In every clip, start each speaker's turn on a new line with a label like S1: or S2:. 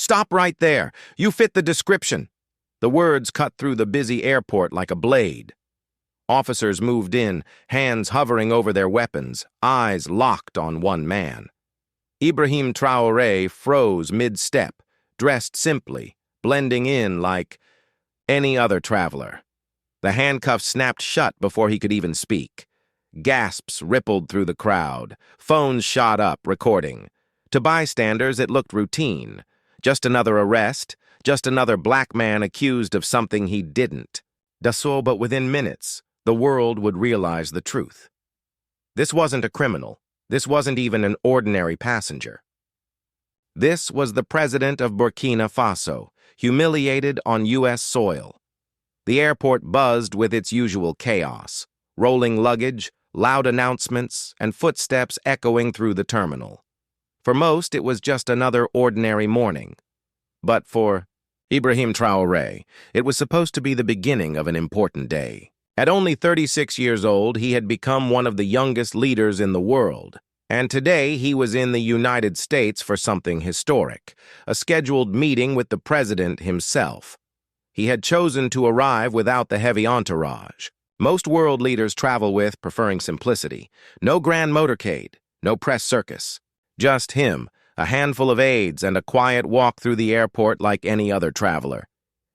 S1: "Stop right there! You fit the description!" The words cut through the busy airport like a blade. Officers moved in, hands hovering over their weapons, eyes locked on one man. Ibrahim Traore froze mid-step, dressed simply, blending in like any other traveler. The handcuffs snapped shut before he could even speak. Gasps rippled through the crowd. Phones shot up, recording. To bystanders, it looked routine. Just another arrest, just another black man accused of something he didn't. But within minutes, the world would realize the truth. This wasn't a criminal. This wasn't even an ordinary passenger. This was the president of Burkina Faso, humiliated on U.S. soil. The airport buzzed with its usual chaos, rolling luggage, loud announcements, and footsteps echoing through the terminal. For most, it was just another ordinary morning. But for Ibrahim Traore, it was supposed to be the beginning of an important day. At only 36 years old, he had become one of the youngest leaders in the world. And today, he was in the United States for something historic, a scheduled meeting with the president himself. He had chosen to arrive without the heavy entourage. Most world leaders travel with, preferring simplicity. No grand motorcade, no press circus. Just him, a handful of aides, and a quiet walk through the airport like any other traveler.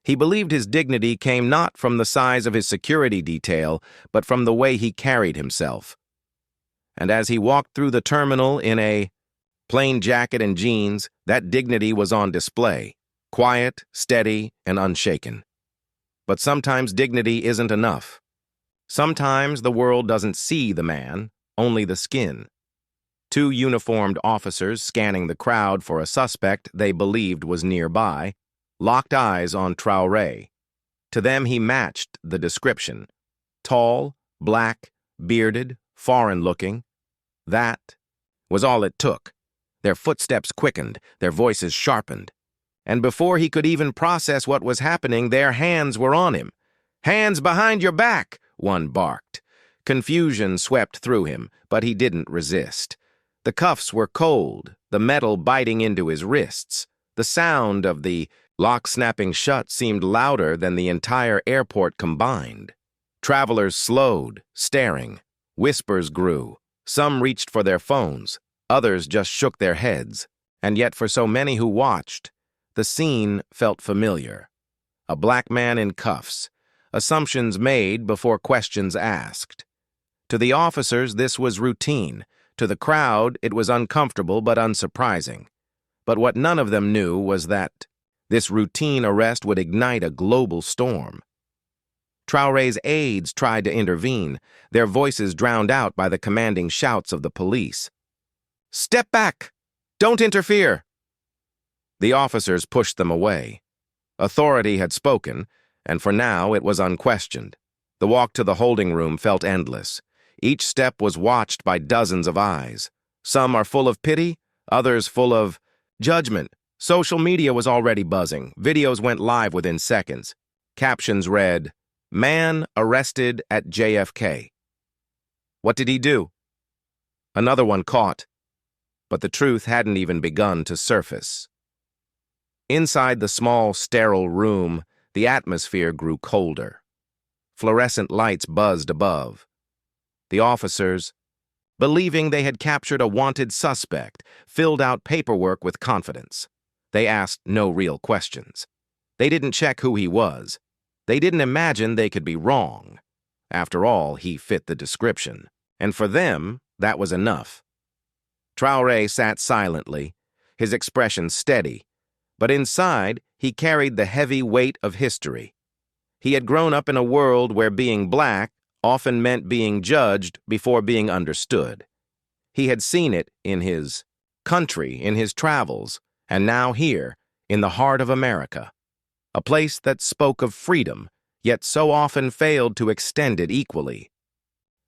S1: He believed his dignity came not from the size of his security detail, but from the way he carried himself. And as he walked through the terminal in a plain jacket and jeans, that dignity was on display, quiet, steady, and unshaken. But sometimes dignity isn't enough. Sometimes the world doesn't see the man, only the skin. Two uniformed officers scanning the crowd for a suspect they believed was nearby locked eyes on Traore. To them he matched the description. Tall, black, bearded, foreign-looking. That was all it took. Their footsteps quickened, their voices sharpened. And before he could even process what was happening, their hands were on him. "Hands behind your back!" one barked. Confusion swept through him, but he didn't resist. The cuffs were cold, the metal biting into his wrists. The sound of the lock snapping shut seemed louder than the entire airport combined. Travelers slowed, staring. Whispers grew. Some reached for their phones. Others just shook their heads. And yet for so many who watched, the scene felt familiar. A black man in cuffs. Assumptions made before questions asked. To the officers, this was routine. To the crowd, it was uncomfortable but unsurprising. But what none of them knew was that this routine arrest would ignite a global storm. Traore's aides tried to intervene, their voices drowned out by the commanding shouts of the police. "Step back! Don't interfere!" The officers pushed them away. Authority had spoken, and for now it was unquestioned. The walk to the holding room felt endless. Each step was watched by dozens of eyes. Some are full of pity, others full of judgment. Social media was already buzzing. Videos went live within seconds. Captions read, "Man arrested at JFK." What did he do? Another one caught. But the truth hadn't even begun to surface. Inside the small, sterile room, the atmosphere grew colder. Fluorescent lights buzzed above. The officers, believing they had captured a wanted suspect, filled out paperwork with confidence. They asked no real questions. They didn't check who he was. They didn't imagine they could be wrong. After all, he fit the description. And for them, that was enough. Traore sat silently, his expression steady. But inside, he carried the heavy weight of history. He had grown up in a world where being black often meant being judged before being understood. He had seen it in his country, in his travels, and now here, in the heart of America, a place that spoke of freedom, yet so often failed to extend it equally.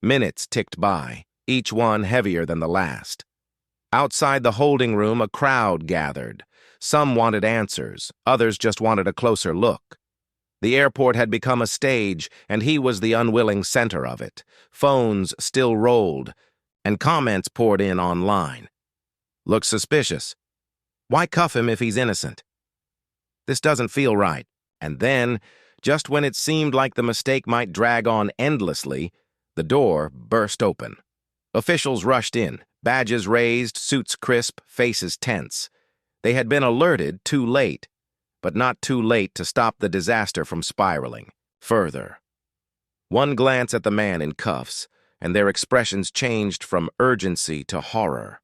S1: Minutes ticked by, each one heavier than the last. Outside the holding room, a crowd gathered. Some wanted answers, others just wanted a closer look. The airport had become a stage, and he was the unwilling center of it. Phones still rolled, and comments poured in online. "Looks suspicious. Why cuff him if he's innocent? This doesn't feel right. And then, just when it seemed like the mistake might drag on endlessly, the door burst open. Officials rushed in, badges raised, suits crisp, faces tense. They had been alerted too late, but not too late to stop the disaster from spiraling further. One glance at the man in cuffs, and their expressions changed from urgency to horror.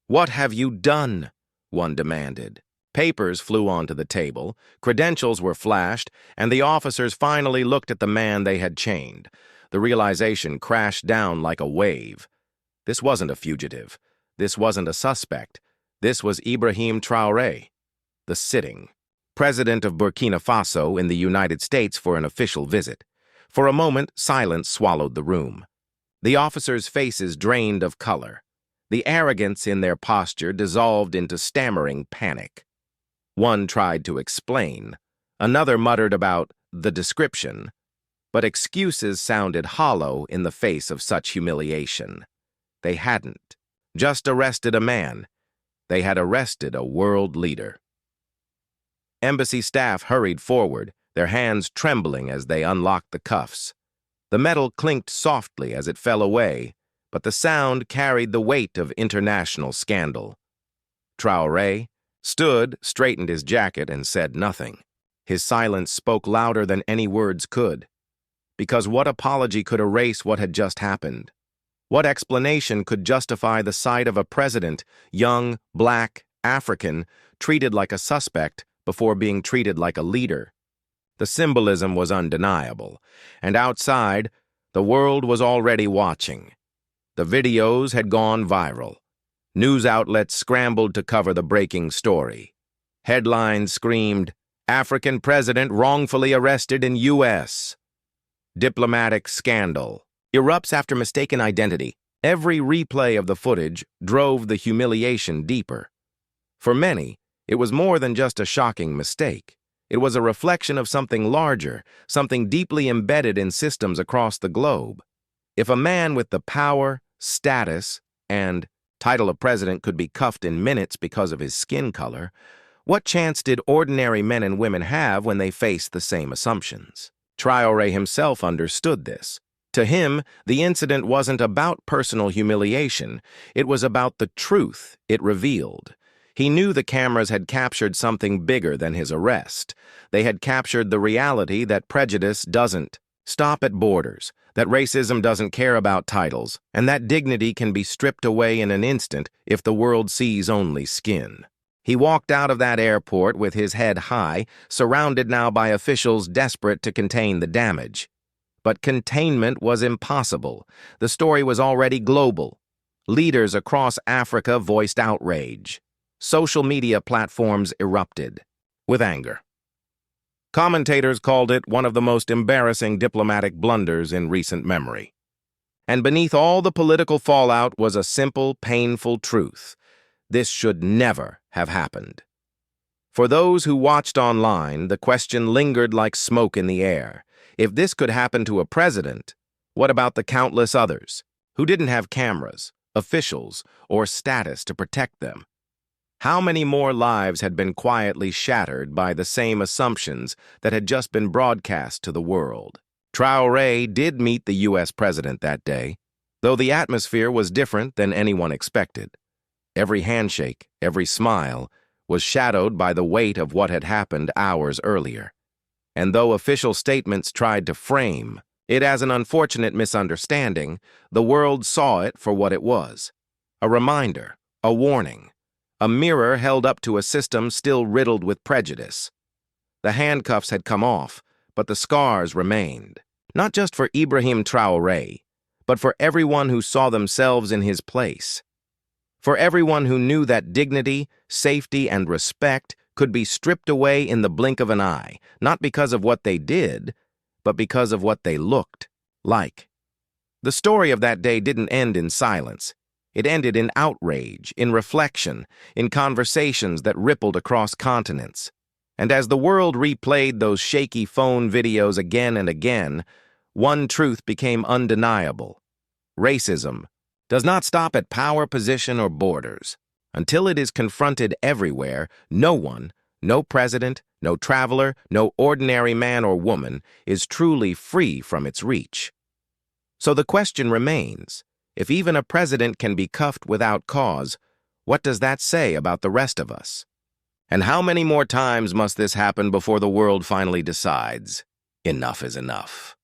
S1: "What have you done?" one demanded. Papers flew onto the table, credentials were flashed, and the officers finally looked at the man they had chained. The realization crashed down like a wave. This wasn't a fugitive. This wasn't a suspect. This was Ibrahim Traore, the sitting president of Burkina Faso in the United States for an official visit. For a moment, silence swallowed the room. The officers' faces drained of color. The arrogance in their posture dissolved into stammering panic. One tried to explain. Another muttered about the discretion. But excuses sounded hollow in the face of such humiliation. They hadn't just arrested a man. They had arrested a world leader. Embassy staff hurried forward, their hands trembling as they unlocked the cuffs. The metal clinked softly as it fell away, but the sound carried the weight of international scandal. Traore stood, straightened his jacket, and said nothing. His silence spoke louder than any words could. Because what apology could erase what had just happened? What explanation could justify the sight of a president, young, black, African, treated like a suspect before being treated like a leader? The symbolism was undeniable, and outside, the world was already watching. The videos had gone viral. News outlets scrambled to cover the breaking story. Headlines screamed, "African president wrongfully arrested in U.S." Diplomatic scandal erupts after mistaken identity. Every replay of the footage drove the humiliation deeper. For many, it was more than just a shocking mistake. It was a reflection of something larger, something deeply embedded in systems across the globe. If a man with the power, status, and title of president could be cuffed in minutes because of his skin color, what chance did ordinary men and women have when they faced the same assumptions? Traore himself understood this. To him, the incident wasn't about personal humiliation. It was about the truth it revealed. He knew the cameras had captured something bigger than his arrest. They had captured the reality that prejudice doesn't stop at borders, that racism doesn't care about titles, and that dignity can be stripped away in an instant if the world sees only skin. He walked out of that airport with his head high, surrounded now by officials desperate to contain the damage. But containment was impossible. The story was already global. Leaders across Africa voiced outrage. Social media platforms erupted with anger. Commentators called it one of the most embarrassing diplomatic blunders in recent memory. And beneath all the political fallout was a simple, painful truth. This should never have happened. For those who watched online, the question lingered like smoke in the air. If this could happen to a president, what about the countless others who didn't have cameras, officials, or status to protect them? How many more lives had been quietly shattered by the same assumptions that had just been broadcast to the world? Traore did meet the U.S. president that day, though the atmosphere was different than anyone expected. Every handshake, every smile, was shadowed by the weight of what had happened hours earlier. And though official statements tried to frame it as an unfortunate misunderstanding, the world saw it for what it was. A reminder, a warning. A mirror held up to a system still riddled with prejudice. The handcuffs had come off, but the scars remained. Not just for Ibrahim Traore, but for everyone who saw themselves in his place. For everyone who knew that dignity, safety, and respect could be stripped away in the blink of an eye, not because of what they did, but because of what they looked like. The story of that day didn't end in silence. It ended in outrage, in reflection, in conversations that rippled across continents. And as the world replayed those shaky phone videos again and again, one truth became undeniable. Racism does not stop at power, position, or borders. Until it is confronted everywhere, no one, no president, No traveler, no ordinary man or woman is truly free from its reach. So the question remains, if even a president can be cuffed without cause, what does that say about the rest of us? And how many more times must this happen before the world finally decides, enough is enough?